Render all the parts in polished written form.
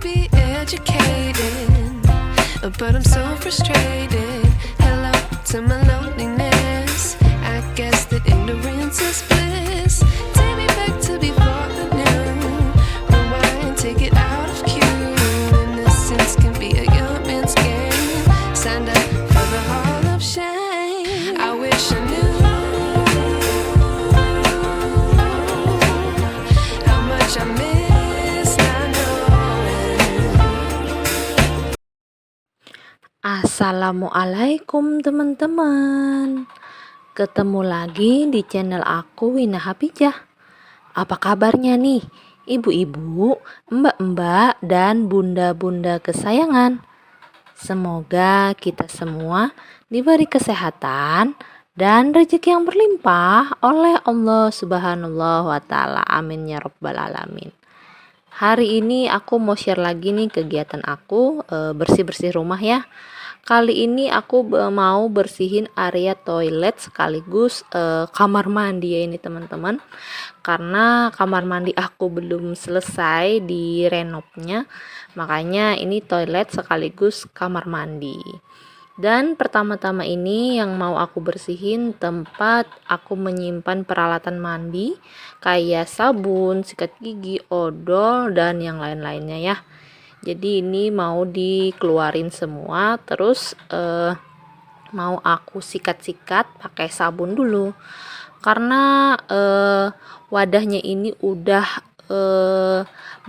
be educated, but I'm so frustrated. Hello to my loneliness. I guess that ignorance is bliss. Take me back to before the new. Rewind, take it out of cue. Innocence can be a young man's game. Signed up for the hall of shame. I wish I knew how much I miss not knowing. Assalamualaikum teman-teman. Ketemu lagi di channel aku, Wina Hapijah. Apa kabarnya nih ibu-ibu, mbak-mbak, dan bunda-bunda kesayangan? Semoga kita semua diberi kesehatan dan rezeki yang berlimpah oleh Allah Subhanahu wa Ta'ala. Amin ya Rabbal Alamin. Hari ini aku mau share lagi nih kegiatan aku bersih-bersih rumah ya. Kali ini aku mau bersihin area toilet sekaligus kamar mandi ya ini teman-teman. Karena kamar mandi aku belum selesai di renovnya, makanya ini toilet sekaligus kamar mandi. Dan pertama-tama ini yang mau aku bersihin tempat aku menyimpan peralatan mandi kayak sabun, sikat gigi, odol, dan yang lain-lainnya ya. Jadi ini mau dikeluarin semua, terus mau aku sikat-sikat pakai sabun dulu. Karena wadahnya ini udah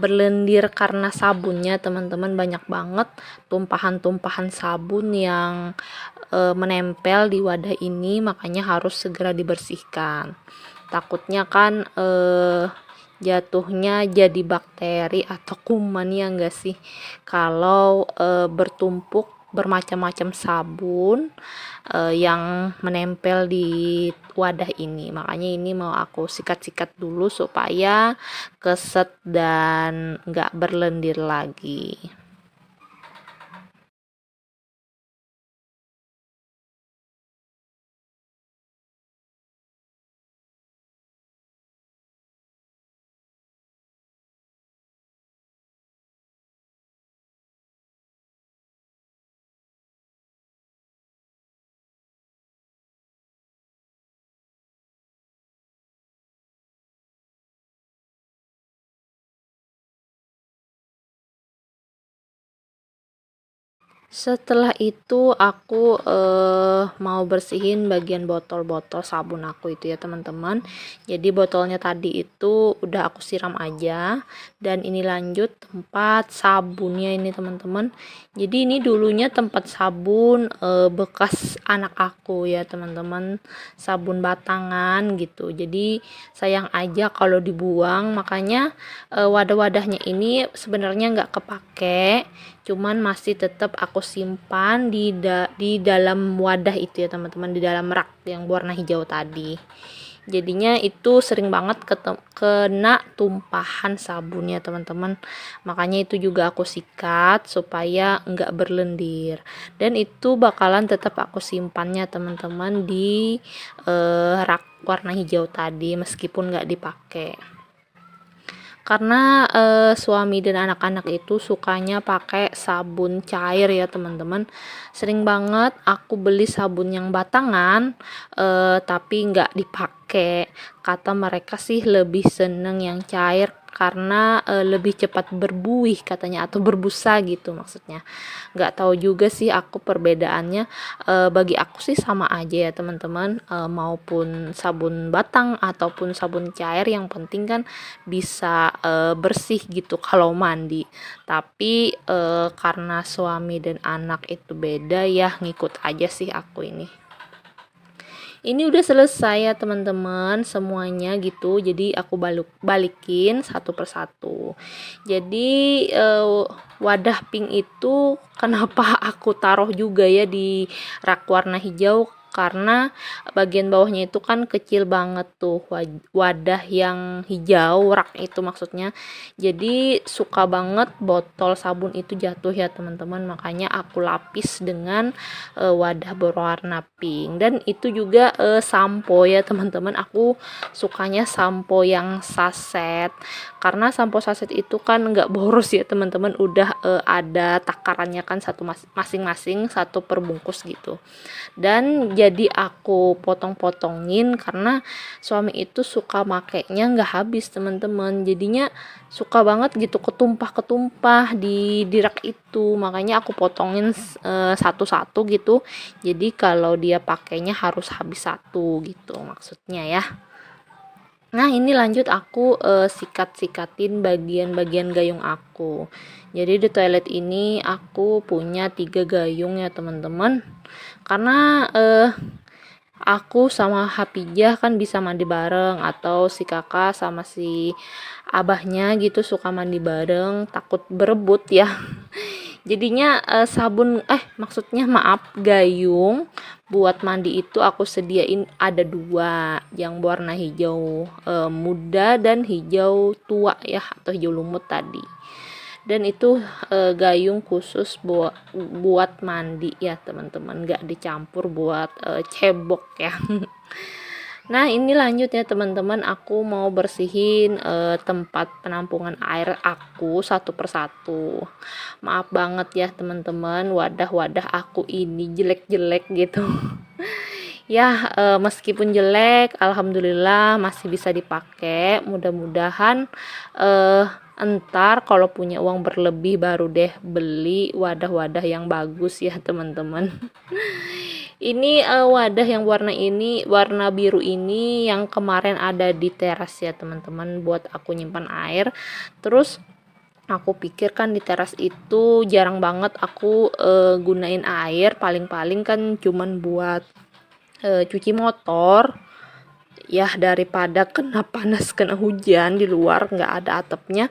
berlendir karena sabunnya teman-teman, banyak banget tumpahan-tumpahan sabun yang menempel di wadah ini, makanya harus segera dibersihkan. Takutnya kan jatuhnya jadi bakteri atau kuman ya enggak sih, kalau bertumpuk bermacam-macam sabun yang menempel di wadah ini. Makanya ini mau aku sikat-sikat dulu supaya keset dan enggak berlendir lagi. Setelah itu aku mau bersihin bagian botol-botol sabun aku itu ya teman-teman. Jadi botolnya tadi itu udah aku siram aja, dan ini lanjut tempat sabunnya ini teman-teman. Jadi ini dulunya tempat sabun bekas anak aku ya teman-teman, sabun batangan gitu. Jadi sayang aja kalau dibuang, makanya wadah-wadahnya ini sebenarnya nggak kepake, cuman masih tetap aku simpan di dalam wadah itu ya teman-teman, di dalam rak yang warna hijau tadi. Jadinya itu sering banget kena tumpahan sabunnya teman-teman, makanya itu juga aku sikat supaya enggak berlendir, dan itu bakalan tetap aku simpannya teman-teman di rak warna hijau tadi meskipun enggak dipakai. Karena suami dan anak-anak itu sukanya pakai sabun cair ya teman-teman. Sering banget aku beli sabun yang batangan tapi nggak dipakai. Kata mereka sih lebih seneng yang cair karena lebih cepat berbuih katanya, atau berbusa gitu maksudnya. Nggak tahu juga sih aku perbedaannya. Bagi aku sih sama aja ya teman-teman, maupun sabun batang ataupun sabun cair, yang penting kan bisa bersih gitu kalau mandi. Tapi karena suami dan anak itu beda ya, ngikut aja sih aku ini. Ini udah selesai ya teman-teman semuanya gitu, jadi aku balikin satu persatu. Jadi wadah pink itu kenapa aku taruh juga ya di rak warna hijau, karena bagian bawahnya itu kan kecil banget tuh wadah yang hijau, rak itu maksudnya. Jadi suka banget botol sabun itu jatuh ya teman-teman, makanya aku lapis dengan wadah berwarna pink. Dan itu juga sampo ya teman-teman, aku sukanya sampo yang saset karena sampo saset itu kan nggak boros ya teman-teman, udah ada takarannya kan masing-masing satu perbungkus gitu. Dan jadi aku potong-potongin karena suami itu suka makainya nggak habis teman-teman, jadinya suka banget gitu ketumpah-ketumpah di rak itu, makanya aku potongin satu-satu gitu, jadi kalau dia pakainya harus habis satu gitu maksudnya ya. Nah ini lanjut aku sikat-sikatin bagian-bagian gayung aku. Jadi di toilet ini aku punya 3 gayung ya teman-teman, karena aku sama Hapijah kan bisa mandi bareng, atau si kakak sama si abahnya gitu suka mandi bareng, takut berebut ya. Jadinya maksudnya maaf, gayung buat mandi itu aku sediain ada 2, yang warna hijau muda dan hijau tua ya, atau hijau lumut tadi. Dan itu gayung khusus buat mandi ya teman-teman, nggak dicampur buat cebok ya. Nah ini lanjut ya teman-teman, aku mau bersihin tempat penampungan air aku satu persatu. Maaf banget ya teman-teman, wadah-wadah aku ini jelek-jelek gitu. Ya meskipun jelek, alhamdulillah masih bisa dipakai. Mudah-mudahan entar kalau punya uang berlebih baru deh beli wadah-wadah yang bagus ya teman-teman. Ini wadah yang warna biru ini yang kemarin ada di teras ya teman-teman, buat aku nyimpan air. Terus aku pikir kan di teras itu jarang banget aku gunain air, paling-paling kan cuman buat cuci motor ya, daripada kena panas kena hujan di luar nggak ada atapnya,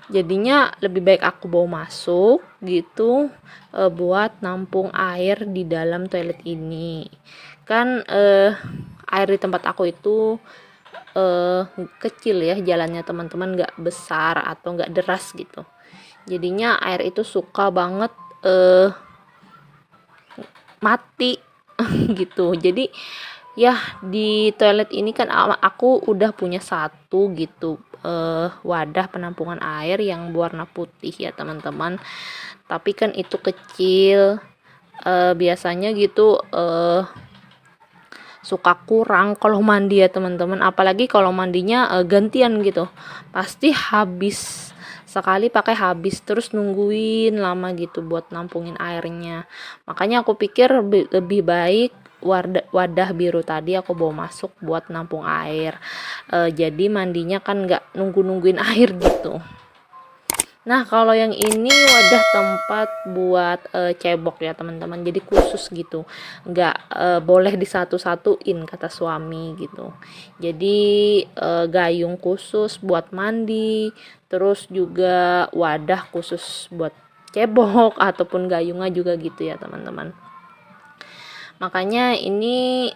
jadinya lebih baik aku bawa masuk gitu buat nampung air di dalam toilet ini. Kan air di tempat aku itu kecil ya jalannya teman-teman, nggak besar atau nggak deras gitu, jadinya air itu suka banget mati gitu. Jadi ya di toilet ini kan aku udah punya satu gitu wadah penampungan air yang warna putih ya teman-teman, tapi kan itu kecil, biasanya gitu suka kurang kalau mandi ya teman-teman, apalagi kalau mandinya gantian gitu, pasti habis sekali pakai habis, terus nungguin lama gitu buat nampungin airnya. Makanya aku pikir lebih baik wadah biru tadi aku bawa masuk buat nampung air, jadi mandinya kan nggak nungguin air gitu. Nah kalau yang ini wadah tempat buat cebok ya teman-teman, jadi khusus gitu, nggak boleh disatu-satuin kata suami gitu. Jadi gayung khusus buat mandi, terus juga wadah khusus buat cebok ataupun gayungnya juga gitu ya teman-teman. Makanya ini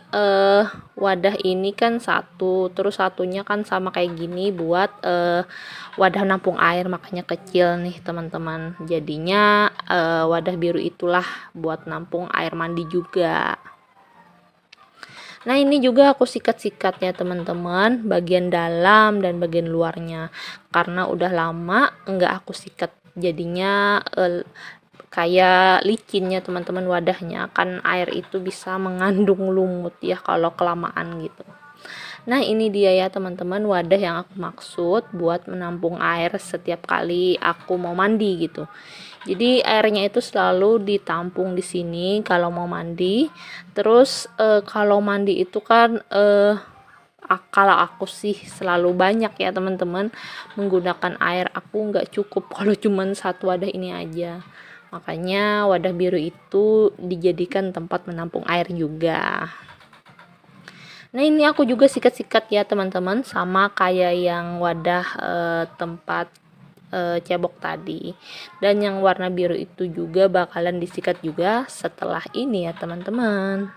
wadah ini kan satu, terus satunya kan sama kayak gini buat wadah nampung air, makanya kecil nih teman-teman. Jadinya wadah biru itulah buat nampung air mandi juga. Nah ini juga aku sikat-sikat ya teman-teman, bagian dalam dan bagian luarnya, karena udah lama nggak aku sikat, jadinya kayak licinnya teman-teman wadahnya, kan air itu bisa mengandung lumut ya kalau kelamaan gitu. Nah ini dia ya teman-teman wadah yang aku maksud buat menampung air setiap kali aku mau mandi gitu. Jadi airnya itu selalu ditampung di sini kalau mau mandi. Terus kalau mandi itu kan kalau aku sih selalu banyak ya teman-teman menggunakan air, aku nggak cukup kalau cuman satu wadah ini aja. Makanya wadah biru itu dijadikan tempat menampung air juga. Nah ini aku juga sikat-sikat ya teman-teman, sama kayak yang wadah tempat cebok tadi. Dan yang warna biru itu juga bakalan disikat juga setelah ini ya teman-teman.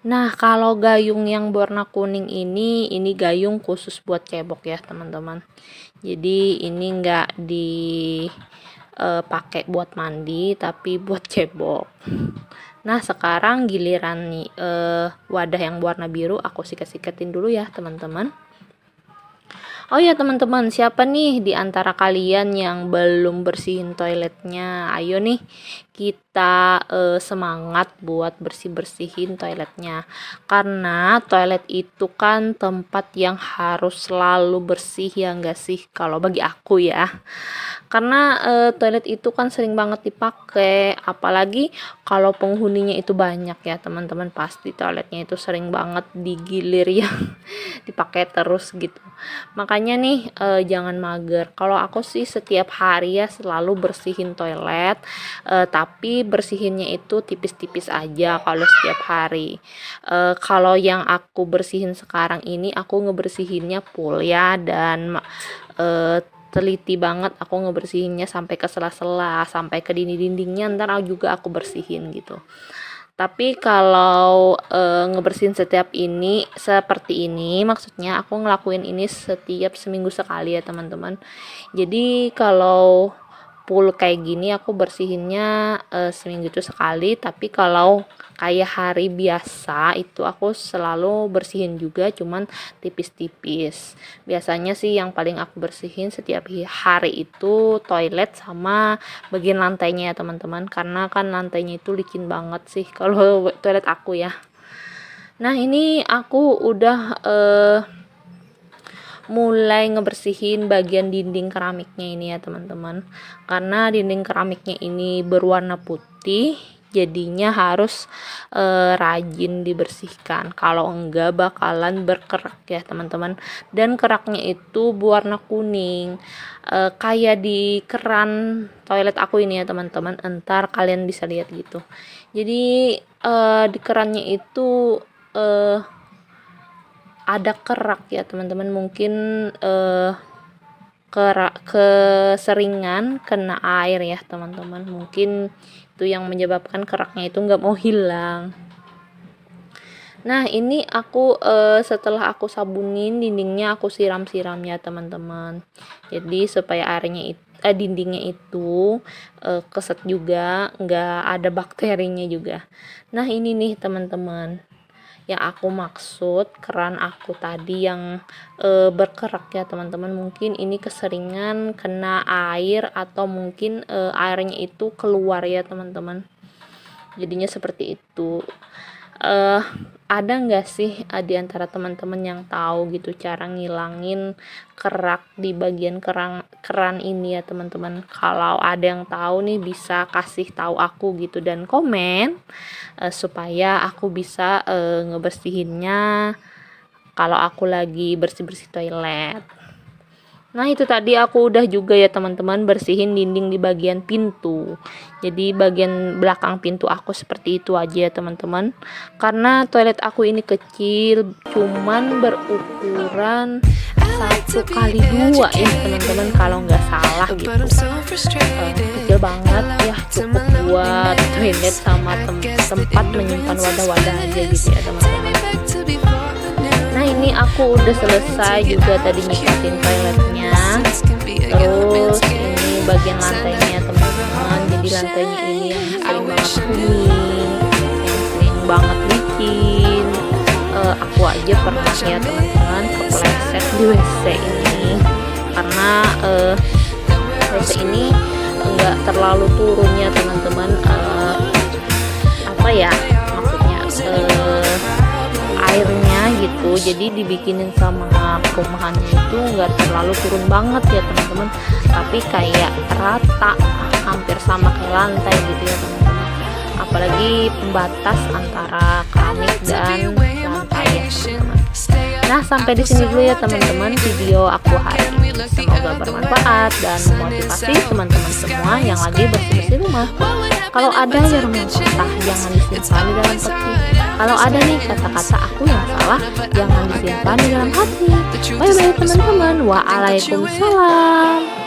Nah, kalau gayung yang warna kuning ini gayung khusus buat cebok ya teman-teman. Jadi ini enggak dipakai buat mandi tapi buat cebok. Nah, sekarang giliran nih wadah yang warna biru aku sikat-sikatin dulu ya teman-teman. Oh ya teman-teman, siapa nih di antara kalian yang belum bersihin toiletnya? Ayo nih kita semangat buat bersih-bersihin toiletnya. Karena toilet itu kan tempat yang harus selalu bersih ya enggak sih? Kalau bagi aku ya. Karena toilet itu kan sering banget dipakai, apalagi kalau penghuninya itu banyak ya teman-teman, pasti toiletnya itu sering banget digilir ya, dipakai terus gitu. Makanya nih jangan mager. Kalau aku sih setiap hari ya selalu bersihin toilet, tapi bersihinnya itu tipis-tipis aja kalau setiap hari. Kalau yang aku bersihin sekarang ini aku ngebersihinnya full ya, dan teliti banget aku ngebersihinnya sampai ke sela-sela, sampai ke dinding-dindingnya ntar juga aku bersihin gitu. Tapi kalau ngebersihin setiap ini seperti ini, maksudnya aku ngelakuin ini setiap seminggu sekali ya teman-teman. Jadi kalau full kayak gini aku bersihinnya seminggu itu sekali, tapi kalau kayak hari biasa itu aku selalu bersihin juga, cuman tipis-tipis. Biasanya sih yang paling aku bersihin setiap hari itu toilet sama bagian lantainya ya teman-teman, karena kan lantainya itu licin banget sih kalau toilet aku ya. Nah, ini aku udah mulai ngebersihin bagian dinding keramiknya ini ya teman-teman, karena dinding keramiknya ini berwarna putih, jadinya harus rajin dibersihkan, kalau enggak bakalan berkerak ya teman-teman. Dan keraknya itu berwarna kuning, kayak di keran toilet aku ini ya teman-teman, entar kalian bisa lihat gitu. Jadi di kerannya itu ada kerak ya teman-teman, mungkin keseringan kena air ya teman-teman, mungkin itu yang menyebabkan keraknya itu nggak mau hilang. Nah, ini aku setelah aku sabunin dindingnya, aku siram-siram ya teman-teman, jadi supaya airnya itu dindingnya itu keset juga, nggak ada bakterinya juga. Nah, ini nih teman-teman yang aku maksud, keran aku tadi yang berkerak ya teman-teman, mungkin ini keseringan kena air atau mungkin airnya itu keluar ya teman-teman, jadinya seperti itu. Ada nggak sih di antara teman-teman yang tahu gitu cara ngilangin kerak di bagian keran ini ya teman-teman? Kalau ada yang tahu nih bisa kasih tahu aku gitu dan komen supaya aku bisa ngebersihinnya kalau aku lagi bersih-bersih toilet. Nah, itu tadi aku udah juga ya teman-teman bersihin dinding di bagian pintu. Jadi bagian belakang pintu aku seperti itu aja ya teman-teman. Karena toilet aku ini kecil, cuman berukuran 1x2 ya teman-teman kalau nggak salah gitu. Kecil banget ya, cukup buat toilet sama tempat menyimpan wadah-wadah aja gitu ya teman-teman. Nah, ini aku udah selesai juga tadi nyikatin toiletnya. Terus ini bagian lantainya teman-teman, jadi lantainya ini yang sering banget kuning, yang sering banget licin. Aku aja pernah ya teman-teman kepleset di WC ini, karena WC ini enggak terlalu turunnya teman-teman, apa ya maksudnya airnya gitu, jadi dibikinin sama perumahannya itu nggak terlalu turun banget ya teman-teman, tapi kayak rata hampir sama kayak lantai gitu ya teman-teman, apalagi pembatas antara keramik dan lantai ya teman-teman. Nah, sampai di sini dulu ya teman-teman video aku hari ini, semoga bermanfaat dan memotivasi teman-teman semua yang lagi bersih-bersih rumah. Kalau ada yang mentah jangan disimpan di dalam peti. Kalau ada nih kata-kata aku yang salah, jangan disimpan di dalam hati. Bye bye teman-teman. Waalaikumsalam.